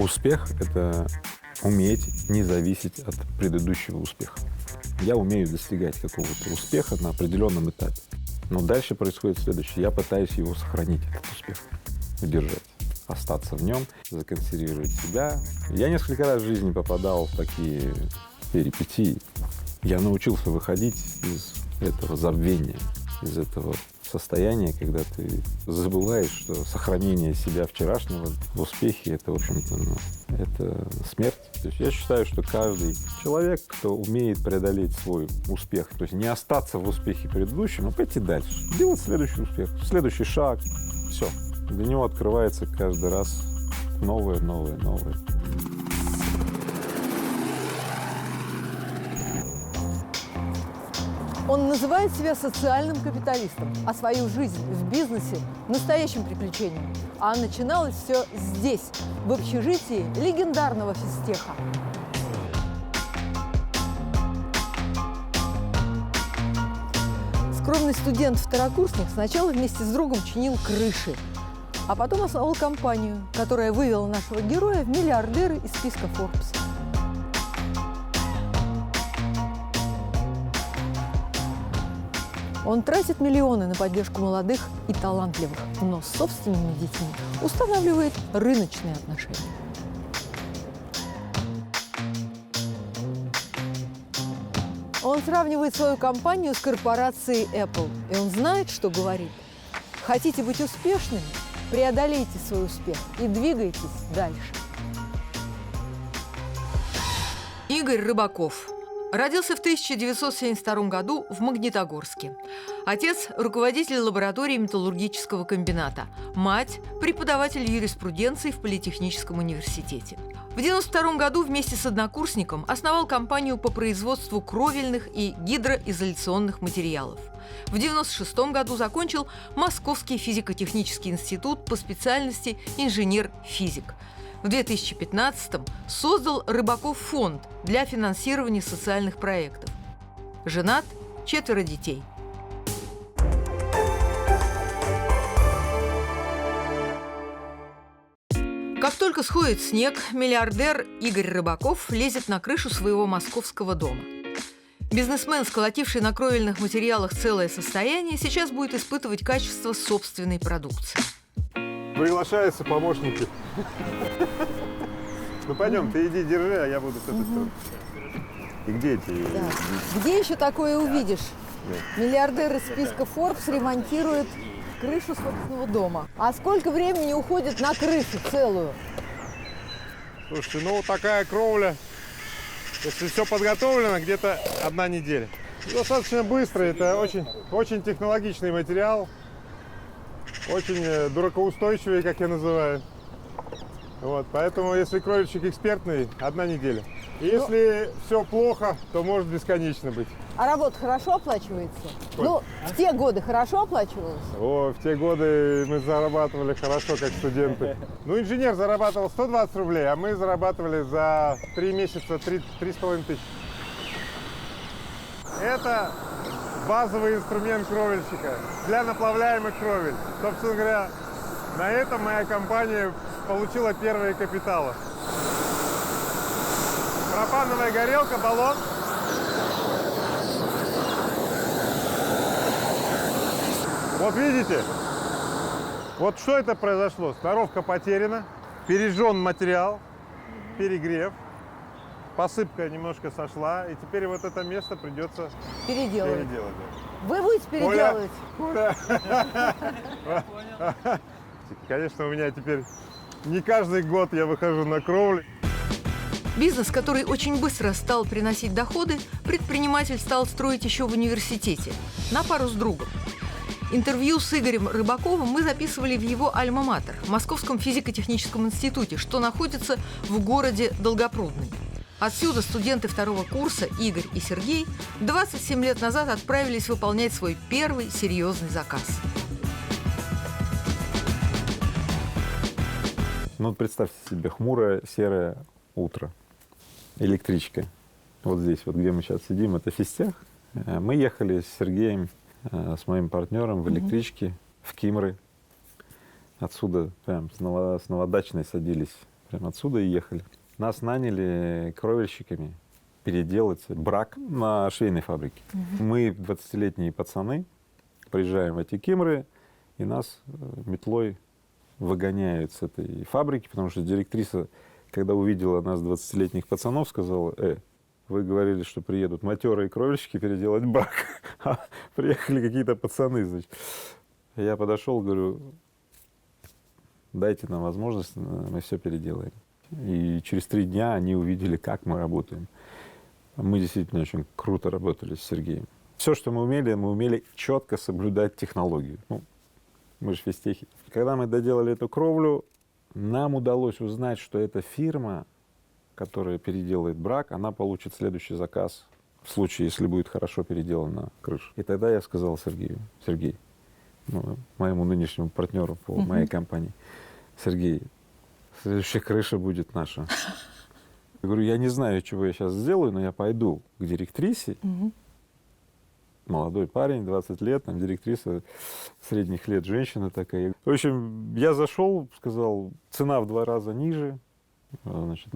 Успех – это уметь не зависеть от предыдущего успеха. Я умею достигать какого-то успеха на определенном этапе. Но дальше происходит следующее. Я пытаюсь его сохранить, этот успех, удержать, остаться в нем, законсервировать себя. Я несколько раз в жизни попадал в такие перипетии. Я научился выходить из этого забвения, из этого состояния, когда ты забываешь, что сохранение себя вчерашнего в успехе — это, в общем-то, это смерть. То есть я считаю, что каждый человек, кто умеет преодолеть свой успех, то есть не остаться в успехе предыдущем, а пойти дальше, делать следующий успех, следующий шаг, все. Для него открывается каждый раз новое, новое, новое. Он называет себя социальным капиталистом, а свою жизнь в бизнесе – настоящим приключением. А начиналось все здесь, в общежитии легендарного физтеха. Скромный студент-второкурсник сначала вместе с другом чинил крыши, а потом основал компанию, которая вывела нашего героя в миллиардеры из списка Forbes. Он тратит миллионы на поддержку молодых и талантливых, но с собственными детьми устанавливает рыночные отношения. Он сравнивает свою компанию с корпорацией Apple, и он знает, что говорит. Хотите быть успешными? Преодолейте свой успех и двигайтесь дальше. Игорь Рыбаков. Родился в 1972 году в Магнитогорске. Отец – руководитель лаборатории металлургического комбината. Мать – преподаватель юриспруденции в Политехническом университете. В 1992 году вместе с однокурсником основал компанию по производству кровельных и гидроизоляционных материалов. В 1996 году закончил Московский физико-технический институт по специальности инженер-физик. В 2015-м создал Рыбаков фонд для финансирования социальных проектов. Женат, 4 детей. Как только сходит снег, миллиардер Игорь Рыбаков лезет на крышу своего московского дома. Бизнесмен, сколотивший на кровельных материалах целое состояние, сейчас будет испытывать качество собственной продукции. Приглашаются помощники. Ну пойдем, ты иди держи, а я буду с этой стороны. И где эти? Да. Где еще такое увидишь? Миллиардер из списка Forbes ремонтирует крышу собственного дома. А сколько времени уходит на крышу целую? Слушайте, ну такая кровля, если все подготовлено, где-то 1 неделя. Достаточно быстро, это очень технологичный материал. Очень дуракоустойчивый, как я называю. Вот, поэтому, если кровельщик экспертный, 1 неделя. И если все плохо, то может бесконечно быть. А работа хорошо оплачивается? Ну, в те годы хорошо оплачивалась? О, в те годы мы зарабатывали хорошо, как студенты. Ну, инженер зарабатывал 120 рублей, а мы зарабатывали за 3 месяца 3,5 тысячи. Это базовый инструмент кровельщика для наплавляемых кровель. Собственно говоря, на этом моя компания получила первые капиталы. Пропановая горелка, баллон. Вот видите, вот что это произошло. Сноровка потеряна, пережжен материал, перегрев. Посыпка немножко сошла, и теперь вот это место придется переделать. Вы будете переделывать? Коля. Конечно, у меня теперь не каждый год я выхожу на кровлю. Бизнес, который очень быстро стал приносить доходы, предприниматель стал строить еще в университете, на пару с другом. Интервью с Игорем Рыбаковым мы записывали в его альма-матер, Московском физико-техническом институте, что находится в городе Долгопрудный. Отсюда студенты 2-го курса Игорь и Сергей 27 лет назад отправились выполнять свой первый серьезный заказ. Ну, представьте себе хмурое серое утро, электричка. Вот здесь, вот где мы сейчас сидим, это физтех. Мы ехали с Сергеем, с моим партнером в электричке в Кимры. Отсюда прям с Новодачной садились Прям отсюда и ехали. Нас наняли кровельщиками переделать брак на швейной фабрике. Мы, 20-летние пацаны, приезжаем в эти Кимры, и нас метлой выгоняют с этой фабрики, потому что директриса, когда увидела нас, 20-летних пацанов, сказала: вы говорили, что приедут матерые кровельщики переделать брак, а приехали какие-то пацаны, значит. Я подошел, говорю: дайте нам возможность, мы все переделаем. И через 3 дня они увидели, как мы работаем. Мы действительно очень круто работали с Сергеем. Все, что мы умели четко соблюдать технологию. Ну, мы же физтехи. Когда мы доделали эту кровлю, нам удалось узнать, что эта фирма, которая переделает брак, она получит следующий заказ в случае, если будет хорошо переделана крыша. И тогда я сказал Сергею: Сергей, моему нынешнему партнеру по моей компании: Сергей, следующая крыша будет наша. Я говорю: я не знаю, чего я сейчас сделаю, но я пойду к директрисе. Молодой парень, 20 лет, там директриса средних лет, женщина такая. В общем, я зашел, сказал, цена в 2 раза ниже. Значит,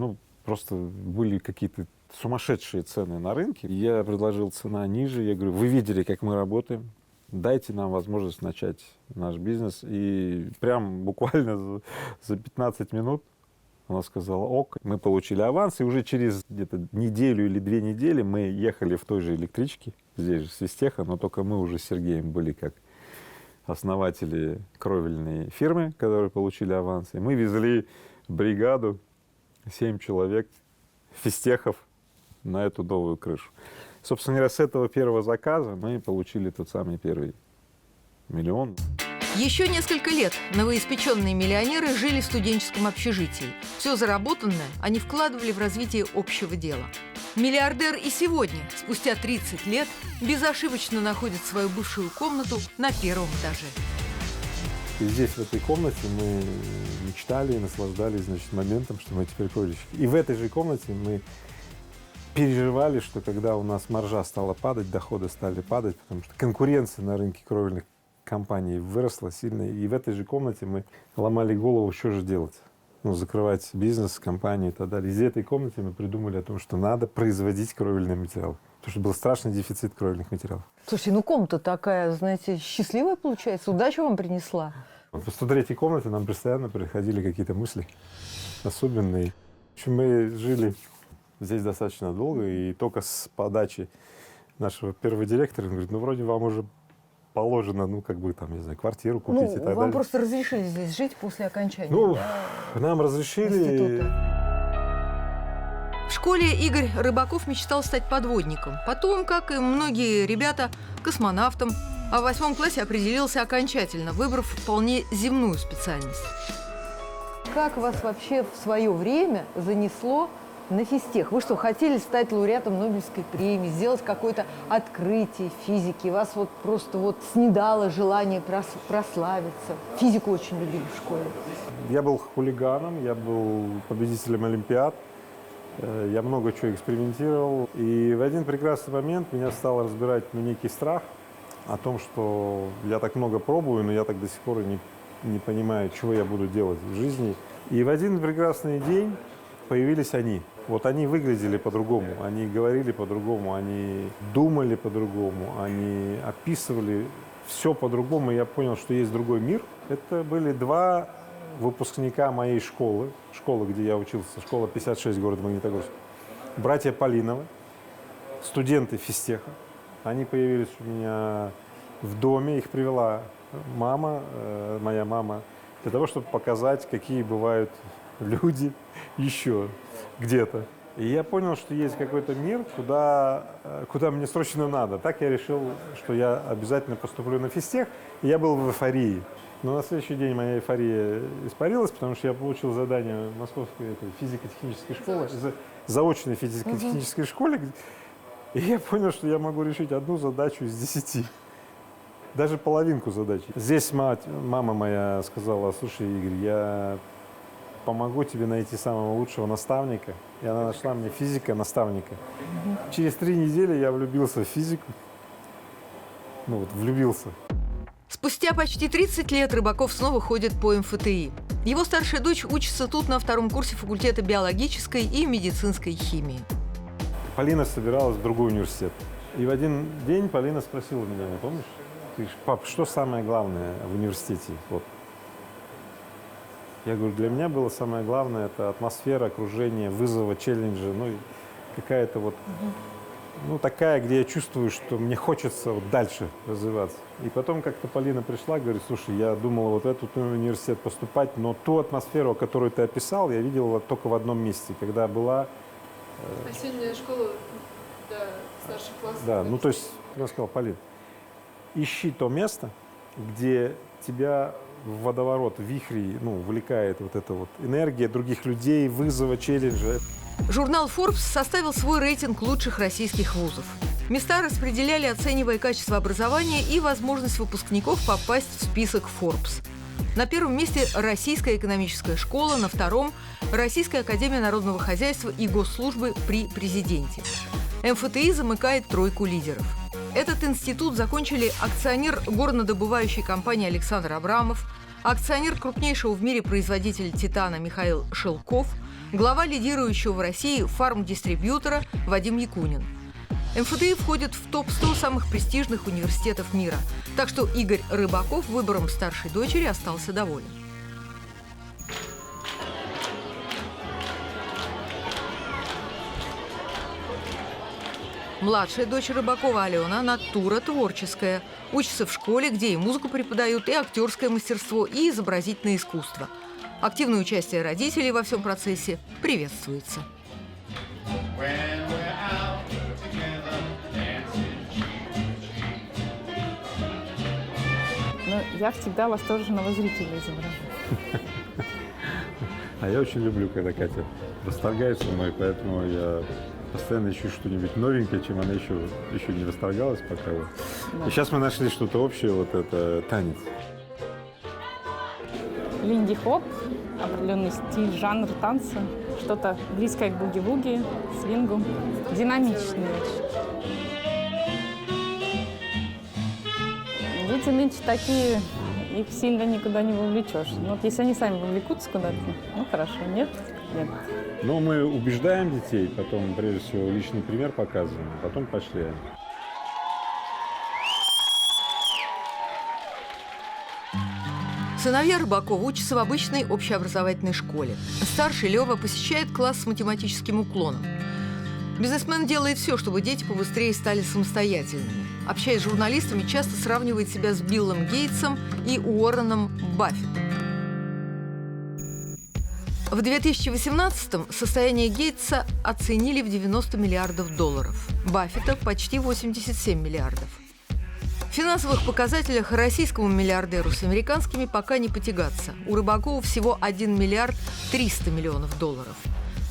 просто были какие-то сумасшедшие цены на рынке. Я предложил цена ниже. Я говорю: вы видели, как мы работаем? Дайте нам возможность начать наш бизнес. И прям буквально за 15 минут она сказала: ок. Мы получили аванс, и уже через где-то неделю или 2 недели мы ехали в той же электричке, здесь же, с Физтеха, но только мы уже с Сергеем были как основатели кровельной фирмы, которые получили аванс. И мы везли бригаду, 7 человек, Физтехов, на эту новую крышу. Собственно говоря, с этого первого заказа мы получили тот самый первый миллион. Еще несколько лет новоиспеченные миллионеры жили в студенческом общежитии. Все заработанное они вкладывали в развитие общего дела. Миллиардер и сегодня, спустя 30 лет, безошибочно находит свою бывшую комнату на 1-м этаже. И здесь, в этой комнате, мы мечтали и наслаждались, значит, моментом, что мы теперь кровельщики. И в этой же комнате мы переживали, что когда у нас маржа стала падать, доходы стали падать, потому что конкуренция на рынке кровельных компаний выросла сильно. И в этой же комнате мы ломали голову, что же делать. Закрывать бизнес, компании и так далее. Из этой комнаты мы придумали о том, что надо производить кровельный материал. Потому что был страшный дефицит кровельных материалов. Слушайте, комната такая, знаете, счастливая получается. Удачу вам принесла. В 103-й комнате нам постоянно приходили какие-то мысли особенные. В общем, мы жили здесь достаточно долго, и только с подачи нашего первого директора, он говорит: вроде вам уже положено, не знаю, квартиру купить и так далее. Вам просто разрешили здесь жить после окончания? Нам разрешили. Института. В школе Игорь Рыбаков мечтал стать подводником. Потом, как и многие ребята, космонавтом. А в 8 классе определился окончательно, выбрав вполне земную специальность. Как вас вообще в свое время занесло на физтех? Вы что, хотели стать лауреатом Нобелевской премии, сделать какое-то открытие физики? Вас просто снедало желание прославиться? Физику очень любили в школе. Я был хулиганом, я был победителем олимпиад, я много чего экспериментировал. И в один прекрасный момент меня стал разбирать некий страх о том, что я так много пробую, но я так до сих пор и не понимаю, чего я буду делать в жизни. И в один прекрасный день появились они. Они выглядели по-другому, они говорили по-другому, они думали по-другому, они описывали все по-другому. И я понял, что есть другой мир. Это были 2 выпускника моей школы, где я учился, школа 56, город Магнитогорск. Братья Полиновы, студенты физтеха. Они появились у меня в доме, их привела мама, моя мама, для того, чтобы показать, какие бывают люди еще где-то. И я понял, что есть какой-то мир, куда мне срочно надо. Так я решил, что я обязательно поступлю на физтех, и я был в эйфории. Но на следующий день моя эйфория испарилась, потому что я получил задание в Московской физико-технической школе, заочной физико-технической школе, и я понял, что я могу решить 1 задачу из 10. Даже половинку задачи. Здесь мама моя сказала: слушай, Игорь, я помогу тебе найти самого лучшего наставника. И она нашла мне физика-наставника. Через 3 недели я влюбился в физику. Влюбился. Спустя почти 30 лет Рыбаков снова ходит по МФТИ. Его старшая дочь учится тут на втором курсе факультета биологической и медицинской химии. Полина собиралась в другой университет. И в один день Полина спросила меня, помнишь? Ты говоришь, пап, что самое главное в университете? Вот. Я говорю, для меня было самое главное, это атмосфера, окружение, вызова, челленджа, ну и какая-то вот, ну такая, где я чувствую, что мне хочется вот дальше развиваться. И потом как-то Полина пришла, говорит, слушай, я думала вот в этот университет поступать, но ту атмосферу, которую ты описал, я видел вот только в одном месте, когда была... Осенняя школа для старших классов. Да, ну то есть, я сказал, Полин, ищи то место, где тебя в водоворот, в вихри, ну, увлекает вот эта вот энергия других людей, вызова, челленджа. Журнал Forbes составил свой рейтинг лучших российских вузов. Места распределяли, оценивая качество образования и возможность выпускников попасть в список Forbes. На первом месте Российская экономическая школа, на втором – Российская академия народного хозяйства и госслужбы при президенте. МФТИ замыкает тройку лидеров. Этот институт закончили акционер горнодобывающей компании Александр Абрамов, акционер крупнейшего в мире производителя титана Михаил Шелков, глава лидирующего в России фармдистрибьютора Вадим Якунин. МФТИ входит в топ-100 самых престижных университетов мира, так что Игорь Рыбаков выбором старшей дочери остался доволен. Младшая дочь Рыбакова Алена натура творческая. Учится в школе, где и музыку преподают, и актерское мастерство, и изобразительное искусство. Активное участие родителей во всем процессе приветствуется. Но я всегда восторженного зрителя изображаю. А я очень люблю, когда Катя восторгается мной, поэтому я постоянно ищу что-нибудь новенькое, чем она еще не восторгалась пока. Да. И сейчас мы нашли что-то общее, вот это танец. Линди-хоп, определенный стиль, жанр танца, что-то близкое к буги-вуги, свингу, динамичный очень. Дети нынче такие, их сильно никуда не вовлечешь. Но вот если они сами вовлекутся куда-то, ну хорошо, нет, нет. Но мы убеждаем детей, потом, прежде всего, личный пример показываем, а потом пошли. Сыновья Рыбакова учатся в обычной общеобразовательной школе. Старший Лёва посещает класс с математическим уклоном. Бизнесмен делает все, чтобы дети побыстрее стали самостоятельными. Общаясь с журналистами, часто сравнивает себя с Биллом Гейтсом и Уорреном Баффетом. В 2018-м состояние Гейтса оценили в $90 миллиардов, Баффета – почти 87 миллиардов. В финансовых показателях российскому миллиардеру с американскими пока не потягаться. У Рыбакова всего $1 миллиард 300 миллионов.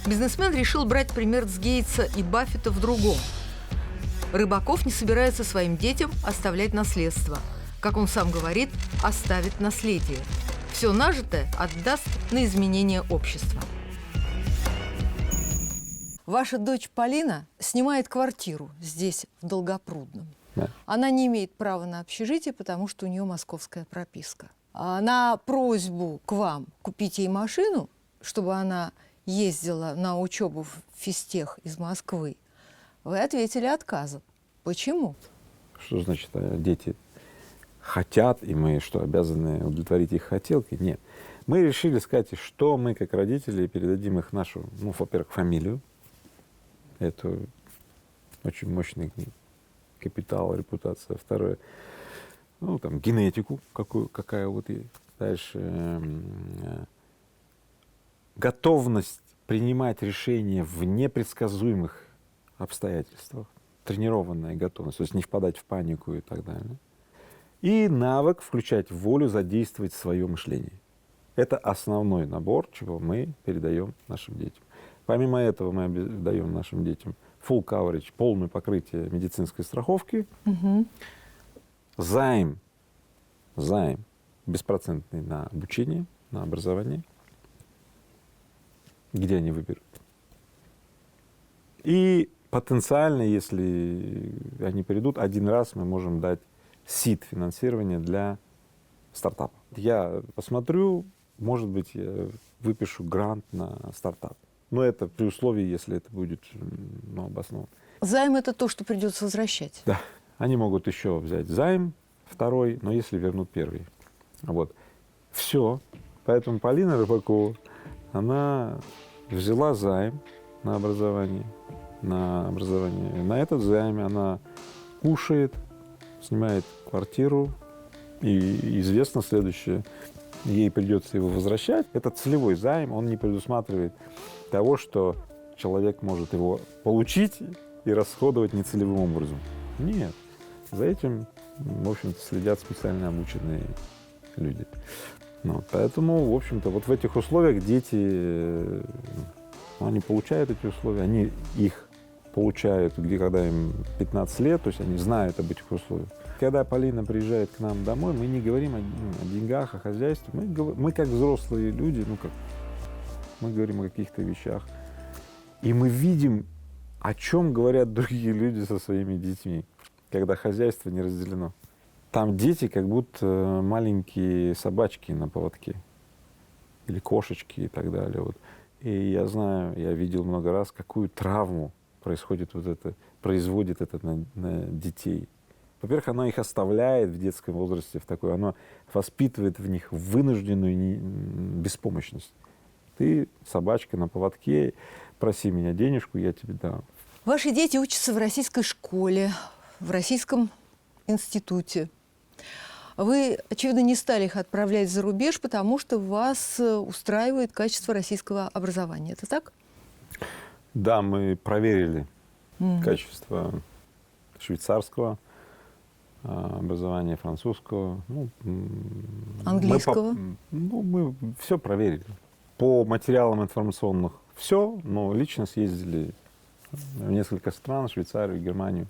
Бизнесмен решил брать пример с Гейтса и Баффета в другом. Рыбаков не собирается своим детям оставлять наследство. Как он сам говорит, оставит наследие. Все нажитое отдаст на изменение общества. Ваша дочь Полина снимает квартиру здесь, в Долгопрудном. Да. Она не имеет права на общежитие, потому что у нее московская прописка. А на просьбу к вам купить ей машину, чтобы она ездила на учебу в физтех из Москвы, вы ответили отказом. Почему? Что значит, дети хотят, и мы что, обязаны удовлетворить их хотелки? Нет. Мы решили сказать, что мы, как родители, передадим их нашу, ну, во-первых, фамилию. Это очень мощный капитал, репутация. Второе, ну, там, генетику, какая вот есть. Дальше готовность принимать решения в непредсказуемых обстоятельствах, тренированная готовность, то есть не впадать в панику и так далее. И навык включать волю, задействовать свое мышление. Это основной набор, чего мы передаем нашим детям. Помимо этого мы даем нашим детям full coverage, полное покрытие медицинской страховки, займ беспроцентный на обучение, на образование, где они выберут. И потенциально, если они придут, один раз мы можем дать сид финансирования для стартапа. Я посмотрю, может быть, я выпишу грант на стартап. Но это при условии, если это будет обосновано. Займ – это то, что придется возвращать. Да. Они могут еще взять займ второй, но если вернут первый. Вот. Все. Поэтому Полина Рыбакова, она взяла займ на образование. На этот займ она кушает, снимает квартиру. И известно следующее. Ей придется его возвращать. Этот целевой займ, он не предусматривает того, что человек может его получить и расходовать нецелевым образом. Нет. За этим, в общем-то, следят специально обученные люди. Поэтому, в общем-то, вот в этих условиях дети, они получают эти условия, они их получают, когда им 15 лет, то есть они знают об этих условиях. Когда Полина приезжает к нам домой, мы не говорим о деньгах, о хозяйстве. Мы как взрослые люди, мы говорим о каких-то вещах. И мы видим, о чем говорят другие люди со своими детьми, когда хозяйство не разделено. Там дети как будто маленькие собачки на поводке. Или кошечки и так далее. Вот. И я знаю, я видел много раз, какую травму производит это на детей. Во-первых, она их оставляет в детском возрасте в такой, она воспитывает в них вынужденную беспомощность. Ты собачка на поводке, проси меня денежку, я тебе дам. Ваши дети учатся в российской школе, в российском институте. Вы, очевидно, не стали их отправлять за рубеж, потому что вас устраивает качество российского образования. Это так? Да, мы проверили качество швейцарского образования, французского, английского. Мы все проверили. По материалам информационных все, но лично съездили в несколько стран, Швейцарию, Германию.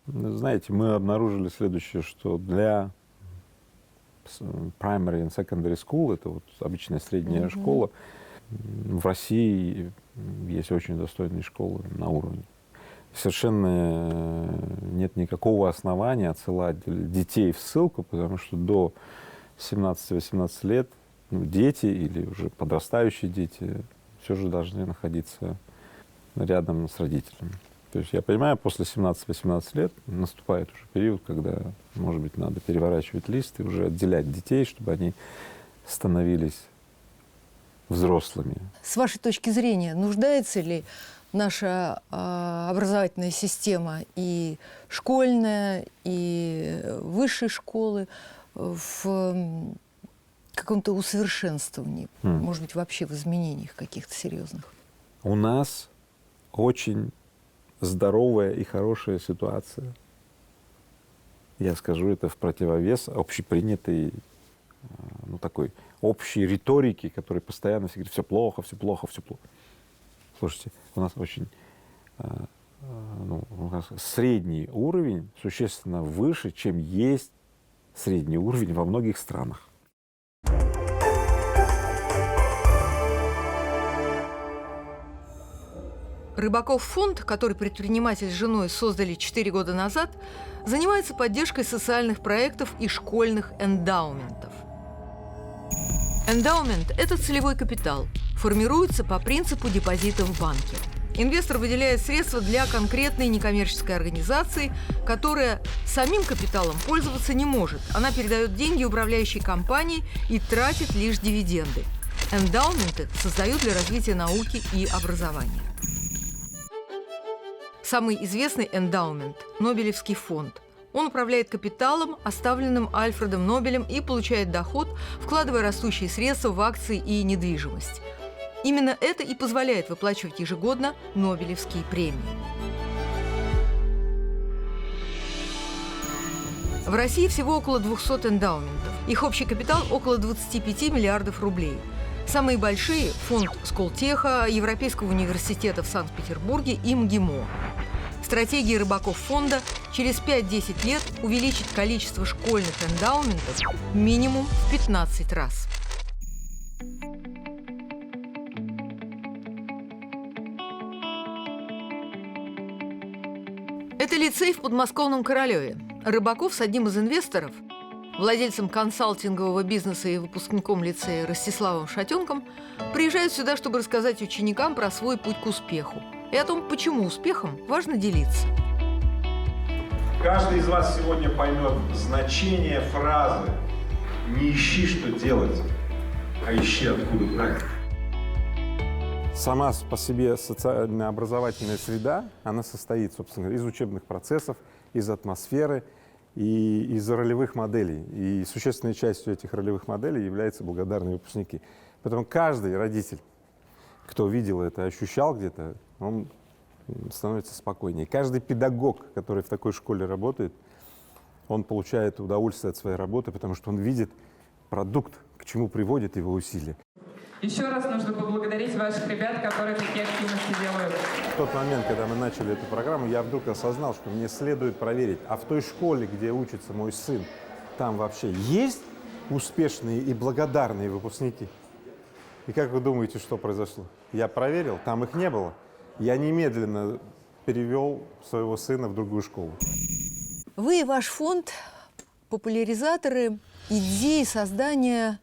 Знаете, мы обнаружили следующее, что для primary and secondary school, это вот обычная средняя школа, в России есть очень достойные школы на уровне. Совершенно нет никакого основания отсылать детей в ссылку, потому что до 17-18 лет дети или уже подрастающие дети все же должны находиться рядом с родителями. То есть я понимаю, после 17-18 лет наступает уже период, когда, может быть, надо переворачивать лист и уже отделять детей, чтобы они становились взрослыми. С вашей точки зрения, нуждается ли наша образовательная система и школьная, и высшей школы в каком-то усовершенствовании, может быть, вообще в изменениях каких-то серьезных? У нас очень здоровая и хорошая ситуация. Я скажу это в противовес общепринятой, такой общей риторике, которая постоянно все говорит, все плохо, все плохо, все плохо. Слушайте, у нас очень у нас средний уровень существенно выше, чем есть средний уровень во многих странах. Рыбаков фонд, который предприниматель с женой создали 4 года назад, занимается поддержкой социальных проектов и школьных эндаументов. Эндаумент – это целевой капитал, формируется по принципу депозита в банке. Инвестор выделяет средства для конкретной некоммерческой организации, которая самим капиталом пользоваться не может. Она передает деньги управляющей компании и тратит лишь дивиденды. Эндаументы создают для развития науки и образования. Самый известный эндаумент – Нобелевский фонд. Он управляет капиталом, оставленным Альфредом Нобелем, и получает доход, вкладывая растущие средства в акции и недвижимость. Именно это и позволяет выплачивать ежегодно Нобелевские премии. В России всего около 200 эндаументов. Их общий капитал около 25 миллиардов рублей. Самые большие – фонд Сколтеха, Европейского университета в Санкт-Петербурге и МГИМО. Стратегия рыбаков фонда через 5-10 лет увеличить количество школьных эндаументов минимум в 15 раз. Это лицей в подмосковном Королеве. Рыбаков с одним из инвесторов владельцем консалтингового бизнеса и выпускником лицея Ростиславом Шатенком, приезжают сюда, чтобы рассказать ученикам про свой путь к успеху и о том, почему успехом важно делиться. Каждый из вас сегодня поймет значение фразы «Не ищи, что делать, а ищи, откуда брать». Сама по себе социально-образовательная среда, она состоит, собственно, из учебных процессов, из атмосферы и из ролевых моделей. И существенной частью этих ролевых моделей являются благодарные выпускники. Поэтому каждый родитель, кто видел это, ощущал где-то, он становится спокойнее. Каждый педагог, который в такой школе работает, он получает удовольствие от своей работы, потому что он видит продукт, к чему приводит его усилия. Еще раз нужно поблагодарить ваших ребят, которые такие активности делают. В тот момент, когда мы начали эту программу, я вдруг осознал, что мне следует проверить, а в той школе, где учится мой сын, там вообще есть успешные и благодарные выпускники? И как вы думаете, что произошло? Я проверил, там их не было. Я немедленно перевел своего сына в другую школу. Вы и ваш фонд – популяризаторы идеи создания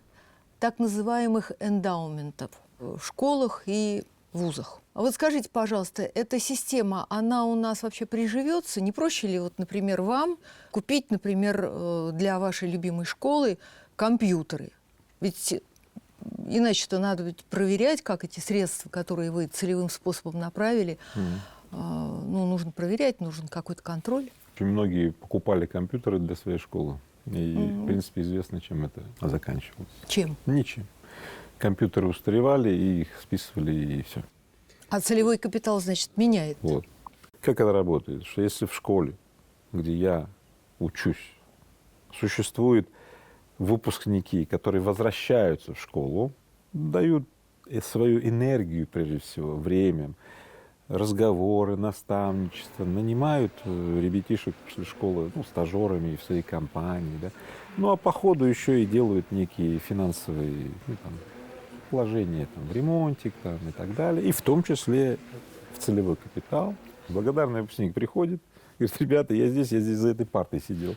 так называемых эндаументов в школах и вузах. А вот скажите, пожалуйста, эта система, она у нас вообще приживется? Не проще ли, вот, например, вам купить, например, для вашей любимой школы компьютеры? Ведь иначе-то надо ведь проверять, как эти средства, которые вы целевым способом направили, ну, нужно проверять, нужен какой-то контроль. Очень многие покупали компьютеры для своей школы. И, в принципе, известно, чем это заканчивалось. Чем? Ничем. Компьютеры устаревали, и их списывали, и все. А целевой капитал, значит, меняет? Вот. Как это работает? Что если в школе, где я учусь, существуют выпускники, которые возвращаются в школу, дают свою энергию, прежде всего, время, разговоры, наставничество, нанимают ребятишек после школы, ну, стажерами в своей компании, да? Ну, а по ходу еще и делают некие финансовые, ну, там, вложения там, в ремонтик там, и так далее, и в том числе в целевой капитал. Благодарный выпускник приходит, говорит: ребята, я здесь за этой партой сидел.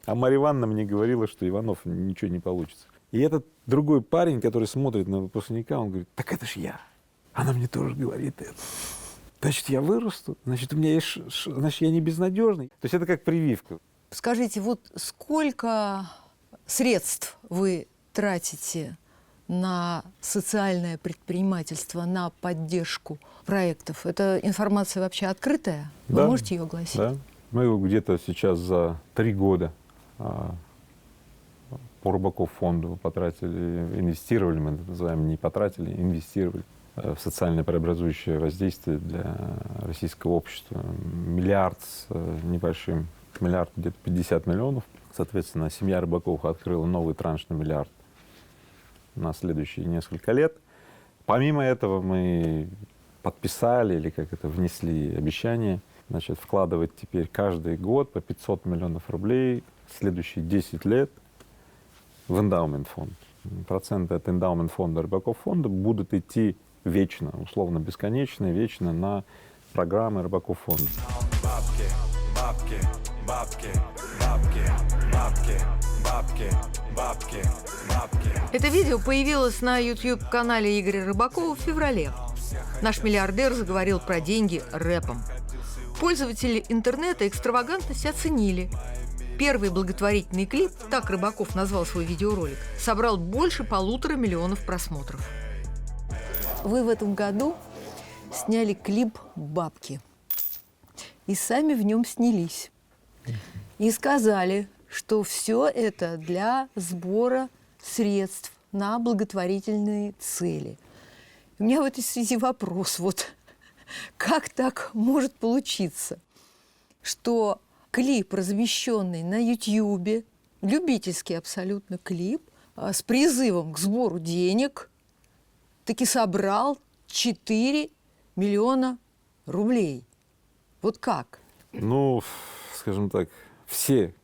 А Марья Ивановна мне говорила, что Иванов ничего не получится. И этот другой парень, который смотрит на выпускника, он говорит: так это ж я. Она мне тоже говорит это. Значит, я вырасту, значит, у меня есть, значит, я не безнадежный. То есть это как прививка. Скажите, вот сколько средств вы тратите на социальное предпринимательство, на поддержку проектов? Эта информация вообще открытая? Вы Да, можете ее огласить? Да. Мы где-то сейчас за 3 года по Рыбаков фонду потратили, инвестировали, мы это называем, не потратили, инвестировали в социальное преобразующее воздействие для российского общества. Миллиард с небольшим, миллиард где-то 50 миллионов. Соответственно, семья Рыбаковых открыла новый транш на миллиард на следующие несколько лет. Помимо этого мы подписали, или как это, внесли обещание, значит, вкладывать теперь каждый год по 500 миллионов рублей в следующие 10 лет в эндаумент фонд. Проценты от эндаумент фонда Рыбаков фонда будут идти вечно, условно бесконечно, вечно на программы Рыбаков фонда. Бабки, бабки, бабки, бабки, бабки, бабки, бабки, бабки. Это видео появилось на YouTube-канале Игоря Рыбакова в феврале. Наш миллиардер заговорил про деньги рэпом. Пользователи интернета экстравагантность оценили. Первый благотворительный клип, так Рыбаков назвал свой видеоролик, собрал больше 1,5 миллиона просмотров. Вы в этом году сняли клип «Бабки». И сами в нем снялись. И сказали, что все это для сбора средств на благотворительные цели. У меня в этой связи вопрос, вот как так может получиться, что клип, размещенный на Ютьюбе, любительский абсолютно клип, с призывом к сбору денег, таки собрал 4 миллиона рублей. Вот как? Ну, скажем так, все,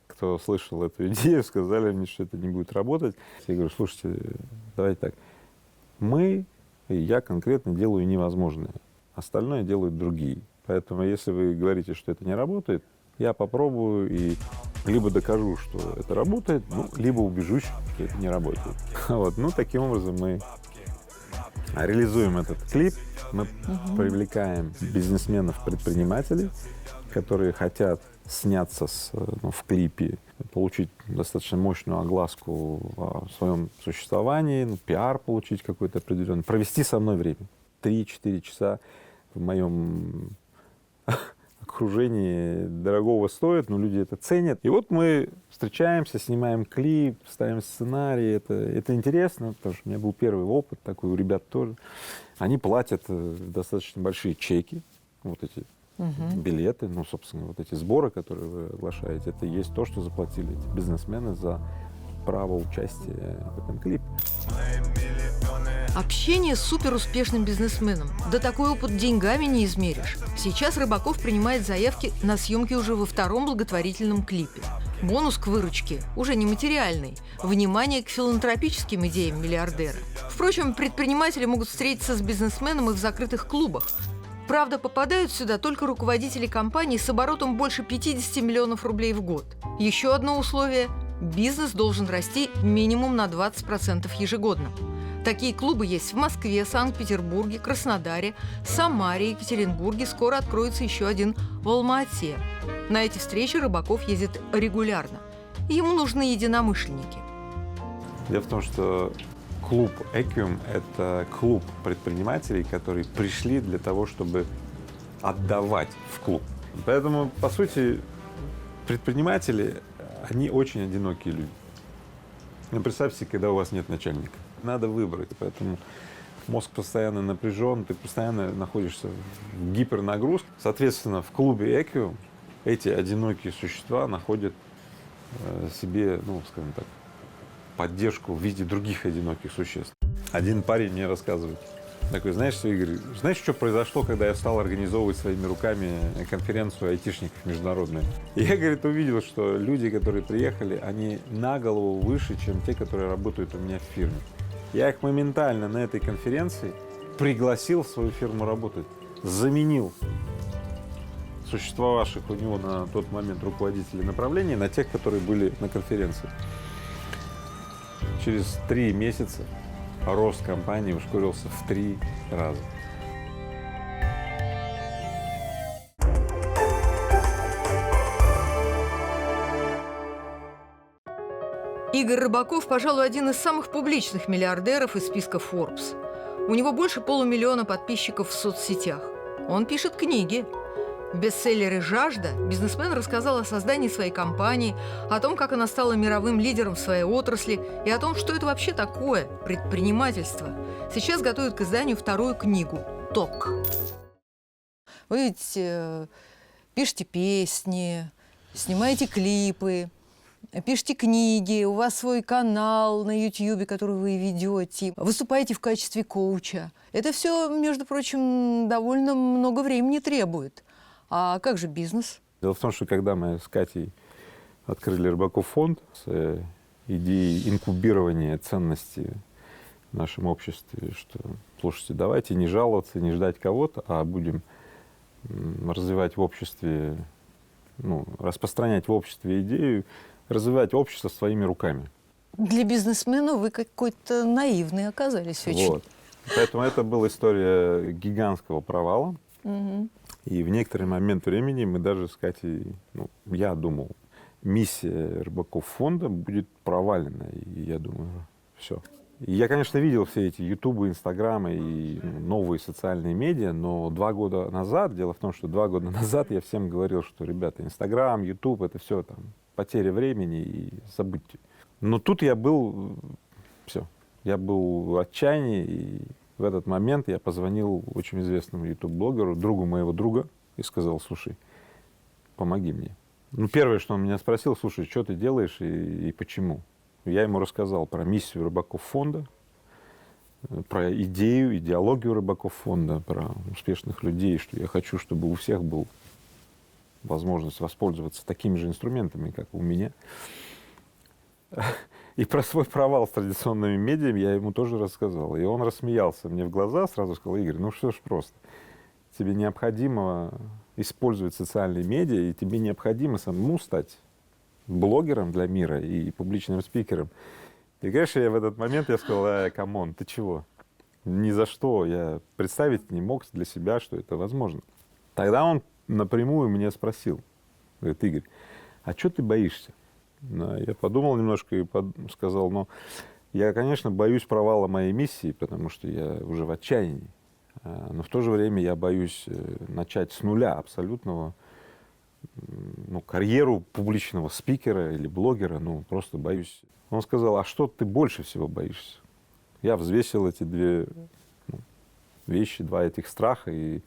кто слышал эту идею, сказали мне, что это не будет работать. Я говорю: слушайте, давайте так, мы, и я конкретно делаю невозможное, остальное делают другие. Поэтому если вы говорите, что это не работает, я попробую, и Либо докажу, что это работает, ну, либо убежусь, что это не работает. Вот. Ну, таким образом мы реализуем этот клип, мы привлекаем бизнесменов, предпринимателей, которые хотят сняться в клипе, получить достаточно мощную огласку о своем существовании, пиар получить какой-то определенный, провести со мной время. 3-4 часа в моем окружении дорогого стоит, но люди это ценят. И вот мы встречаемся, снимаем клип, ставим сценарий. Это интересно, потому что у меня был первый опыт такой, у ребят тоже. Они платят достаточно большие чеки, вот эти билеты, ну, собственно, вот эти сборы, которые вы оглашаете, это и есть то, что заплатили эти бизнесмены за право участия в этом клипе. Общение с суперуспешным бизнесменом. Да такой опыт деньгами не измеришь. Сейчас Рыбаков принимает заявки на съемки уже во втором благотворительном клипе. Бонус к выручке уже не материальный. Внимание к филантропическим идеям миллиардера. Впрочем, предприниматели могут встретиться с бизнесменом и в закрытых клубах. Правда, попадают сюда только руководители компаний с оборотом больше 50 миллионов рублей в год. Еще одно условие – бизнес должен расти минимум на 20% ежегодно. Такие клубы есть в Москве, Санкт-Петербурге, Краснодаре, Самаре, Екатеринбурге. Скоро откроется еще один в Алма-Ате. На эти встречи Рыбаков ездит регулярно. Ему нужны единомышленники. Дело в том, что клуб «Эквиум» — это клуб предпринимателей, которые пришли для того, чтобы отдавать в клуб. Поэтому, по сути, предприниматели, они очень одинокие люди. Ну, представьте, когда у вас нет начальника. Надо выбрать, поэтому мозг постоянно напряжен, ты постоянно находишься в гипернагрузке. Соответственно, в клубе «Эквиум» эти одинокие существа находят себе, ну, скажем так, поддержку в виде других одиноких существ. Один парень мне рассказывает, такой: знаешь, Игорь, знаешь, что произошло, когда я стал организовывать своими руками конференцию айтишников международную? И я, говорит, увидел, что люди, которые приехали, они на голову выше, чем те, которые работают у меня в фирме. Я их моментально на этой конференции пригласил в свою фирму работать, заменил существовавших у него на тот момент руководителей направления на тех, которые были на конференции. Через 3 месяца рост компании ускорился в 3 раза. Игорь Рыбаков, пожалуй, один из самых публичных миллиардеров из списка Forbes. У него больше 500 000 подписчиков в соцсетях. Он пишет книги. В бестселлере «Жажда» бизнесмен рассказал о создании своей компании, о том, как она стала мировым лидером в своей отрасли и о том, что это вообще такое – предпринимательство. Сейчас готовит к изданию 2-ю книгу «Ток». Вы ведь пишете песни, снимаете клипы, пишете книги, у вас свой канал на YouTube, который вы ведете, выступаете в качестве коуча. Это все, между прочим, довольно много времени требует. А как же бизнес? Дело в том, что когда мы с Катей открыли Рыбаков фонд с идеей инкубирования ценностей в нашем обществе, что, слушайте, давайте не жаловаться, не ждать кого-то, а будем развивать в обществе, ну, распространять в обществе идею, развивать общество своими руками. Для бизнесмена вы какой-то наивный оказались очень. Вот. Поэтому это была история гигантского провала. Угу. И в некоторый момент времени мы даже с Катей, ну, я думал, миссия Рыбаков фонда будет провалена. И я думаю, все. И я, конечно, видел все эти ютубы, инстаграмы и новые социальные медиа, но 2 года назад, дело в том, что 2 года назад я всем говорил, что, ребята, инстаграм, ютуб, это все там потеря времени и забудьте. Но тут я был, все, я был в отчаянии, и в этот момент я позвонил очень известному ютуб-блогеру, другу моего друга, и сказал: слушай, помоги мне. Ну, первое, что он меня спросил: слушай, что ты делаешь и почему? Я ему рассказал про миссию Рыбаков фонда, про идею, идеологию Рыбаков фонда, про успешных людей, что я хочу, чтобы у всех была возможность воспользоваться такими же инструментами, как у меня. И про свой провал с традиционными медиами я ему тоже рассказал. И он рассмеялся мне в глаза, сразу сказал: Игорь, ну что ж просто. Тебе необходимо использовать социальные медиа, и тебе необходимо самому стать блогером для мира и публичным спикером. И, конечно, я в этот момент я сказал: камон, ты чего? Ни за что. Я представить не мог для себя, что это возможно. Тогда он напрямую меня спросил, говорит: Игорь, а что ты боишься? Я подумал немножко и сказал: ну, я, конечно, боюсь провала моей миссии, потому что я уже в отчаянии. Но в то же время я боюсь начать с нуля абсолютного, ну, карьеру публичного спикера или блогера, ну, просто боюсь. Он сказал: а что ты больше всего боишься? Я взвесил эти две вещи, два этих страха, и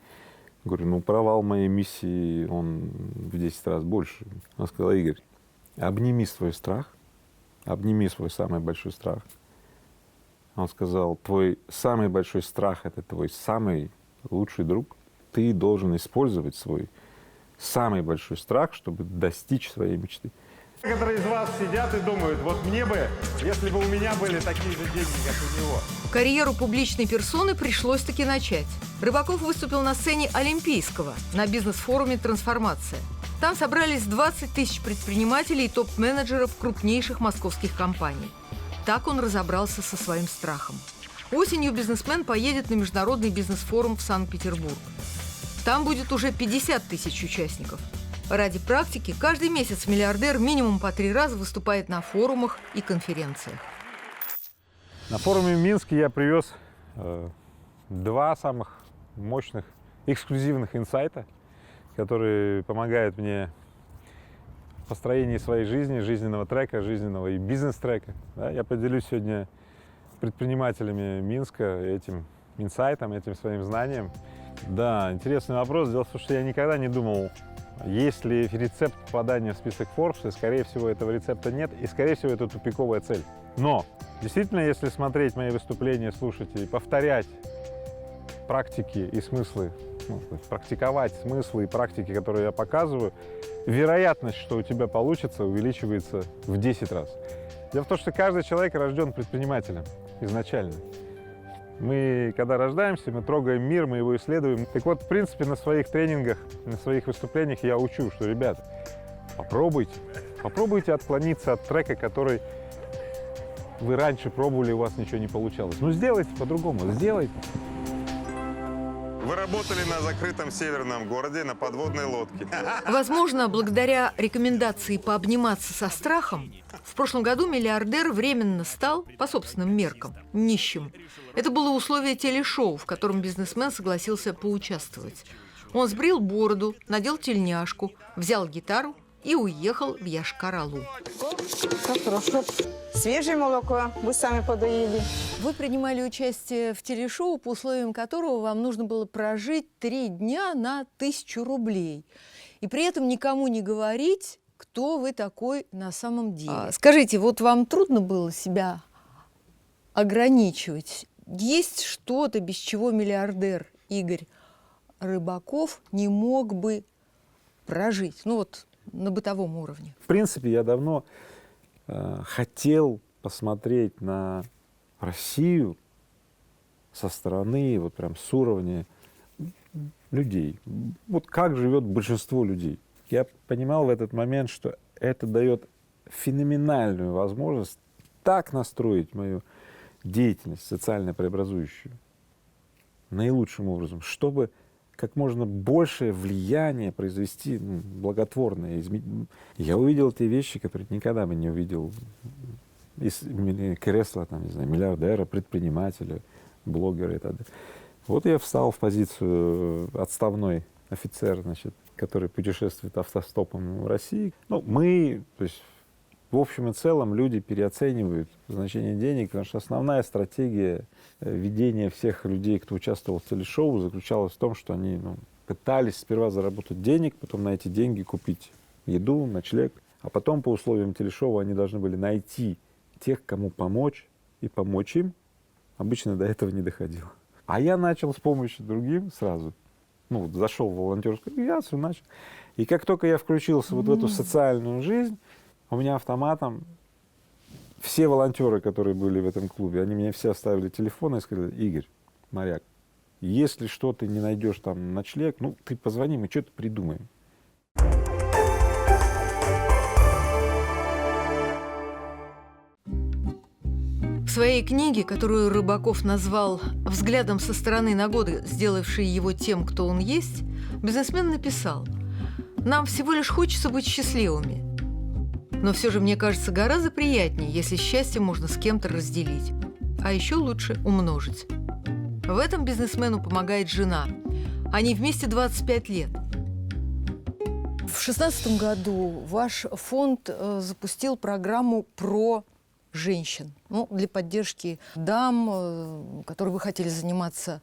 говорю: ну, провал моей миссии, он в 10 раз больше. Он сказал: Игорь, обними свой страх, обними свой самый большой страх. Он сказал: твой самый большой страх — это твой самый лучший друг. Ты должен использовать свой самый большой страх, чтобы достичь своей мечты. Некоторые из вас сидят и думают: вот мне бы, если бы у меня были такие же деньги, как у него. Карьеру публичной персоны пришлось-таки начать. Рыбаков выступил на сцене Олимпийского на бизнес-форуме «Трансформация». Там собрались 20 тысяч предпринимателей и топ-менеджеров крупнейших московских компаний. Так он разобрался со своим страхом. Осенью бизнесмен поедет на международный бизнес-форум в Санкт-Петербург. Там будет уже 50 тысяч участников. Ради практики каждый месяц миллиардер минимум по 3 раза выступает на форумах и конференциях. На форуме в Минске я привез 2 самых мощных эксклюзивных инсайта, которые помогают мне в построении своей жизни, жизненного трека, жизненного и бизнес-трека. Да, я поделюсь сегодня с предпринимателями Минска этим инсайтом, этим своим знанием. Да, интересный вопрос. Дело в том, что я никогда не думал, есть ли рецепт попадания в список Forbes, и, скорее всего, этого рецепта нет, и, скорее всего, это тупиковая цель. Но, действительно, если смотреть мои выступления, слушать и повторять практики и смыслы, практиковать смыслы и практики, которые я показываю, вероятность, что у тебя получится, увеличивается в 10 раз. Дело в том, что каждый человек рожден предпринимателем изначально. Мы, когда рождаемся, мы трогаем мир, мы его исследуем. Так вот, в принципе, на своих тренингах, на своих выступлениях я учу, что, ребята, попробуйте отклониться от трека, который вы раньше пробовали, у вас ничего не получалось. Ну, сделайте по-другому, сделайте. Вы работали на закрытом северном городе на подводной лодке. Возможно, благодаря рекомендации пообниматься со страхом, в прошлом году миллиардер временно стал, по собственным меркам, нищим. Это было условие телешоу, в котором бизнесмен согласился поучаствовать. Он сбрил бороду, надел тельняшку, взял гитару и уехал в Йошкар-Олу. Как хорошо. Свежее молоко вы сами подоили. Вы принимали участие в телешоу, по условиям которого вам нужно было прожить 3 дня на 1000 рублей. И при этом никому не говорить, кто вы такой на самом деле. Скажите, вот вам трудно было себя ограничивать? Есть что-то, без чего миллиардер Игорь Рыбаков не мог бы прожить? Ну вот на бытовом уровне. В принципе, я давно хотел посмотреть на Россию со стороны, вот прям с уровня людей. Вот как живет большинство людей. Я понимал в этот момент, что это дает феноменальную возможность так настроить мою деятельность социально преобразующую наилучшим образом, чтобы как можно большее влияние произвести, благотворное. Я увидел те вещи, которые никогда бы не увидел из кресла, там, не знаю, миллиардера, предпринимателя, блогера и так далее. Вот я встал в позицию отставной офицер, значит, который путешествует автостопом в России. Ну, мы, то есть, в общем и целом, люди переоценивают значение денег, потому что основная стратегия ведения всех людей, кто участвовал в телешоу, заключалась в том, что они пытались сперва заработать денег, потом на эти деньги купить еду, ночлег, а потом по условиям телешоу они должны были найти тех, кому помочь, и помочь им. Обычно до этого не доходило. А я начал с помощью другим сразу. Ну, вот зашел в волонтерскую организацию, начал. И как только я включился вот в эту социальную жизнь, у меня автоматом все волонтеры, которые были в этом клубе, они мне все оставили телефоны и сказали: Игорь, моряк, если что, ты не найдешь там ночлег, ну, ты позвони, мы что-то придумаем. В своей книге, которую Рыбаков назвал «Взглядом со стороны на годы, сделавшие его тем, кто он есть», бизнесмен написал: «Нам всего лишь хочется быть счастливыми. Но все же мне кажется гораздо приятнее, если счастье можно с кем-то разделить, а еще лучше умножить». В этом бизнесмену помогает жена. Они вместе 25 лет. В 2016 году ваш фонд запустил программу про женщин, для поддержки дам, которые бы хотели заниматься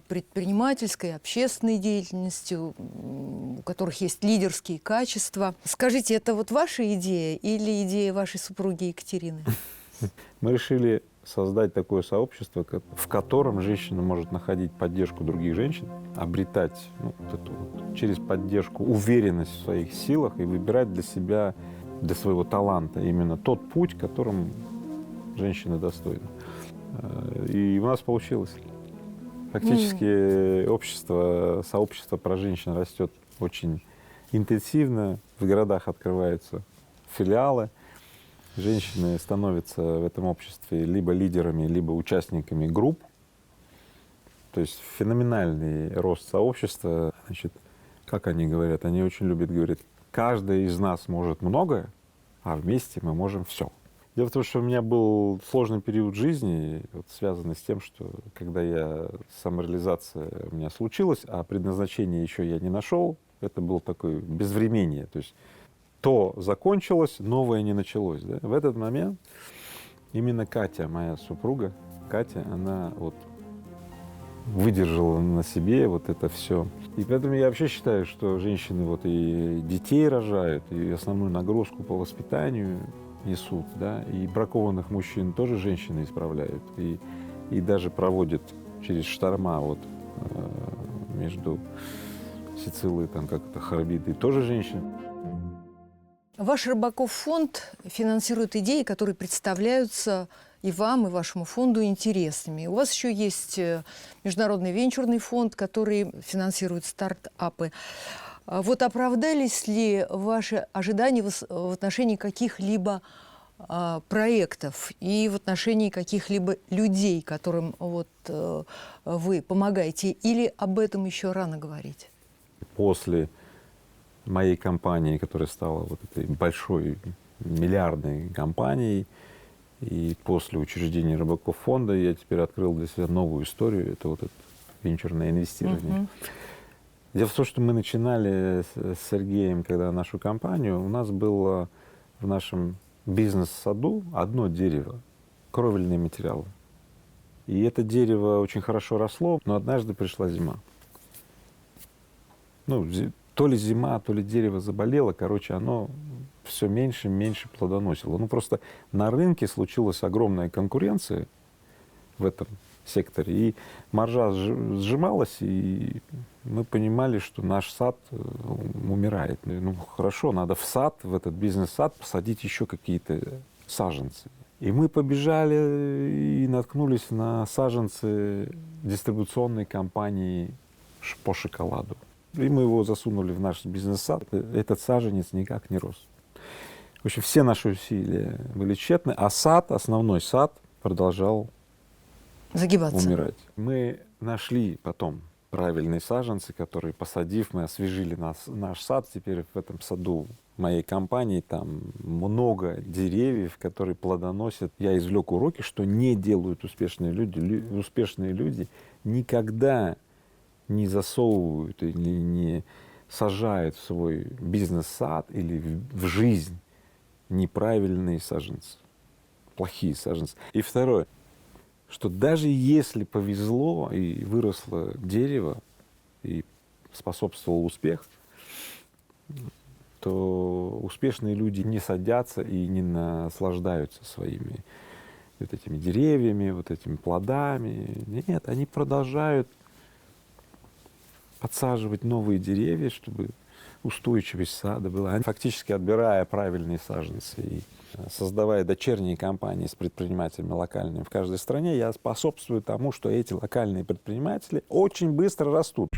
предпринимательской, общественной деятельностью, у которых есть лидерские качества. Скажите, это вот ваша идея или идея вашей супруги Екатерины? Мы решили создать такое сообщество, в котором женщина может находить поддержку других женщин, обретать через поддержку уверенность в своих силах и выбирать для себя, для своего таланта именно тот путь, которым женщина достойна. И у нас получилось. Фактически сообщество про женщин растет очень интенсивно. В городах открываются филиалы. Женщины становятся в этом обществе либо лидерами, либо участниками групп. То есть феноменальный рост сообщества. Значит, как они говорят? Они очень любят говорить: каждая из нас может многое, а вместе мы можем все. Дело в том, что у меня был сложный период жизни, связанный с тем, что когда самореализация у меня случилась, а предназначение еще я не нашел, это было такое безвременье. То есть то закончилось, новое не началось. Да? В этот момент именно Катя, моя супруга, она выдержала на себе это все. И поэтому я вообще считаю, что женщины и детей рожают, и основную нагрузку по воспитанию несут, да, и бракованных мужчин тоже женщины исправляют, и даже проводят через шторма между Сицилией, Харбидой, тоже женщины. Ваш Рыбаков фонд финансирует идеи, которые представляются и вам, и вашему фонду интересными. У вас еще есть Международный венчурный фонд, который финансирует стартапы. Оправдались ли ваши ожидания в отношении каких-либо проектов и в отношении каких-либо людей, которым вы помогаете, или об этом еще рано говорить? После моей компании, которая стала этой большой миллиардной компанией, и после учреждения Рыбаков фонда я теперь открыл для себя новую историю. Это это венчурное инвестирование. Дело в том, что мы начинали с Сергеем, когда нашу компанию, у нас было в нашем бизнес-саду одно дерево, кровельные материалы. И это дерево очень хорошо росло, но однажды пришла зима. То ли зима, то ли дерево заболело, оно все меньше и меньше плодоносило. Просто на рынке случилась огромная конкуренция в этом секторе, и маржа сжималась, и мы понимали, что наш сад умирает. Хорошо, надо в сад, в этот бизнес-сад посадить еще какие-то саженцы. И мы побежали и наткнулись на саженцы дистрибуционной компании по шоколаду. И мы его засунули в наш бизнес-сад. Этот саженец никак не рос. В общем, все наши усилия были тщетны, а основной сад продолжал загибаться, умирать. Мы нашли потом правильные саженцы, которые, посадив, мы освежили наш сад. Теперь в этом саду моей компании там много деревьев, которые плодоносят. Я извлек уроки, что не делают успешные люди. Успешные люди никогда не засовывают или не сажают в свой бизнес-сад или в жизнь неправильные саженцы, плохие саженцы. И второе, что даже если повезло и выросло дерево и способствовал успех, то успешные люди не садятся и не наслаждаются своими этими деревьями, этими плодами. Нет, они продолжают подсаживать новые деревья, чтобы устойчивость сада была. Они фактически, отбирая правильные саженцы и создавая дочерние компании с предпринимателями локальными в каждой стране, я способствую тому, что эти локальные предприниматели очень быстро растут.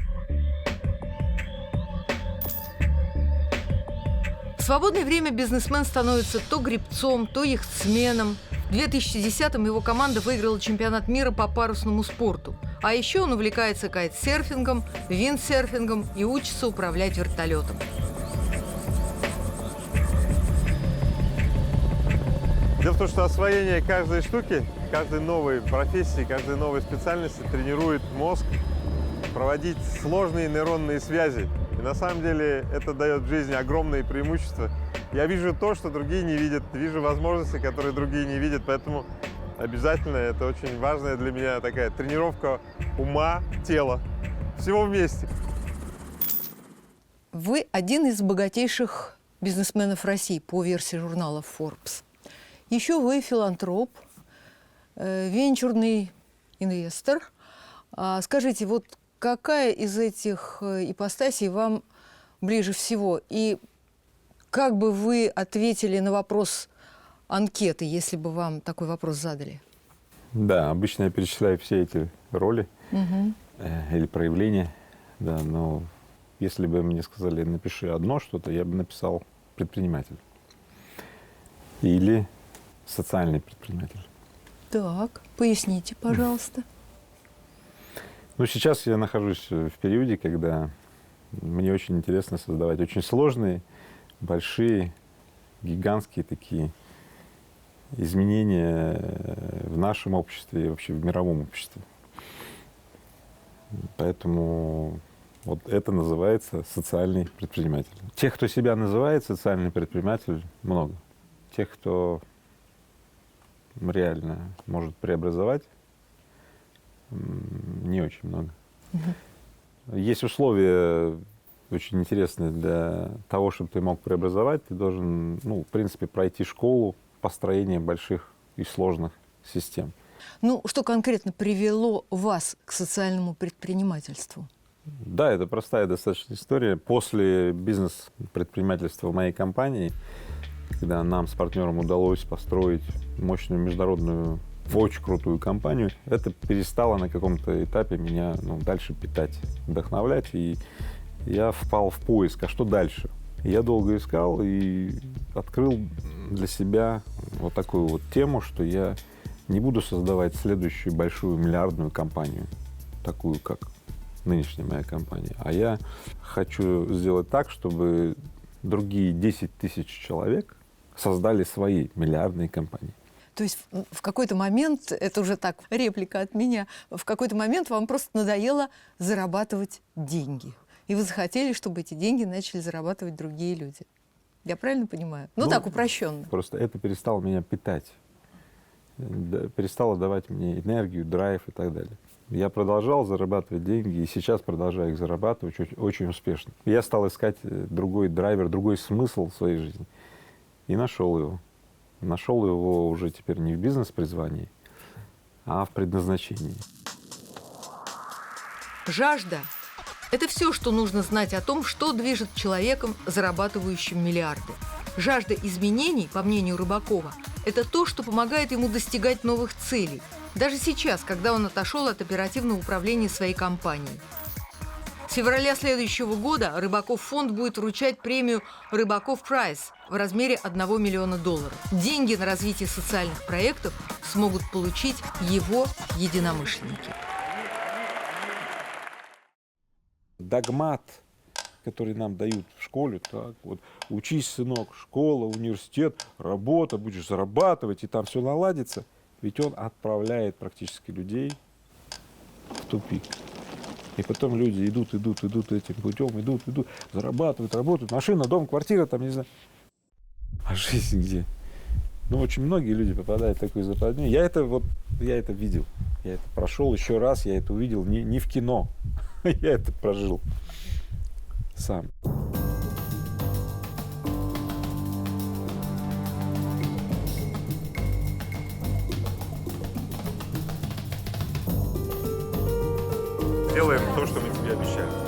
В свободное время бизнесмен становится то гребцом, то яхтсменом. В В 2010-м его команда выиграла чемпионат мира по парусному спорту. А еще он увлекается кайтсерфингом, виндсерфингом и учится управлять вертолетом. Дело в том, что освоение каждой штуки, каждой новой профессии, каждой новой специальности тренирует мозг проводить сложные нейронные связи. И на самом деле это дает в жизни огромные преимущества. Я вижу то, что другие не видят, вижу возможности, которые другие не видят, поэтому обязательно это очень важная для меня такая тренировка ума, тела, всего вместе. Вы один из богатейших бизнесменов России по версии журнала Forbes. Еще вы филантроп, венчурный инвестор. Скажите, вот какая из этих ипостасей вам ближе всего? И как бы вы ответили на вопрос анкеты, если бы вам такой вопрос задали? Да, обычно я перечисляю все эти роли или проявления. Да, но если бы мне сказали, напиши одно что-то, я бы написал предприниматель. Или социальный предприниматель. Так, поясните, пожалуйста. Ну, сейчас я нахожусь в периоде, когда мне очень интересно создавать очень сложные, большие, гигантские такие изменения в нашем обществе и вообще в мировом обществе. Поэтому вот это называется социальный предприниматель. Тех, кто себя называет социальный предприниматель, много. Тех, кто реально может преобразовать, не очень много. Есть условия очень интересные для того, чтобы ты мог преобразовать. Ты должен, в принципе, пройти школу построения больших и сложных систем. Ну, что конкретно привело вас к социальному предпринимательству? Да, это простая достаточно история. После бизнес-предпринимательства в моей компании, когда нам с партнером удалось построить мощную международную, очень крутую компанию, это перестало на каком-то этапе меня дальше питать, вдохновлять. И я впал в поиск, а что дальше? Я долго искал и открыл для себя вот такую вот тему, что я не буду создавать следующую большую миллиардную компанию, такую, как нынешняя моя компания, а я хочу сделать так, чтобы другие 10 тысяч человек создали свои миллиардные компании. То есть в какой-то момент, это уже так, реплика от меня, в какой-то момент вам просто надоело зарабатывать деньги. И вы захотели, чтобы эти деньги начали зарабатывать другие люди. Я правильно понимаю? Ну так, упрощенно. Просто это перестало меня питать. Перестало давать мне энергию, драйв и так далее. Я продолжал зарабатывать деньги, и сейчас продолжаю их зарабатывать очень успешно. Я стал искать другой драйвер, другой смысл в своей жизни. И нашел его. Нашел его уже теперь не в бизнес-призвании, а в предназначении. Жажда – это все, что нужно знать о том, что движет человеком, зарабатывающим миллиарды. Жажда изменений, по мнению Рыбакова, это то, что помогает ему достигать новых целей. Даже сейчас, когда он отошел от оперативного управления своей компанией. С февраля следующего года Рыбаков фонд будет вручать премию «Рыбаков Прайз» в размере $1 миллиона. Деньги на развитие социальных проектов смогут получить его единомышленники. Догмат, который нам дают в школе, так вот, учись, сынок, школа, университет, работа, будешь зарабатывать, и там все наладится, ведь он отправляет практически людей в тупик. И потом люди идут этим путем, идут, зарабатывают, работают, машина, дом, квартира, там, не знаю. А жизнь где? Очень многие люди попадают в такую западню. Я это видел. Я это прошел еще раз, я это увидел не в кино. Я это прожил сам. Делаем то, что мы тебе обещали.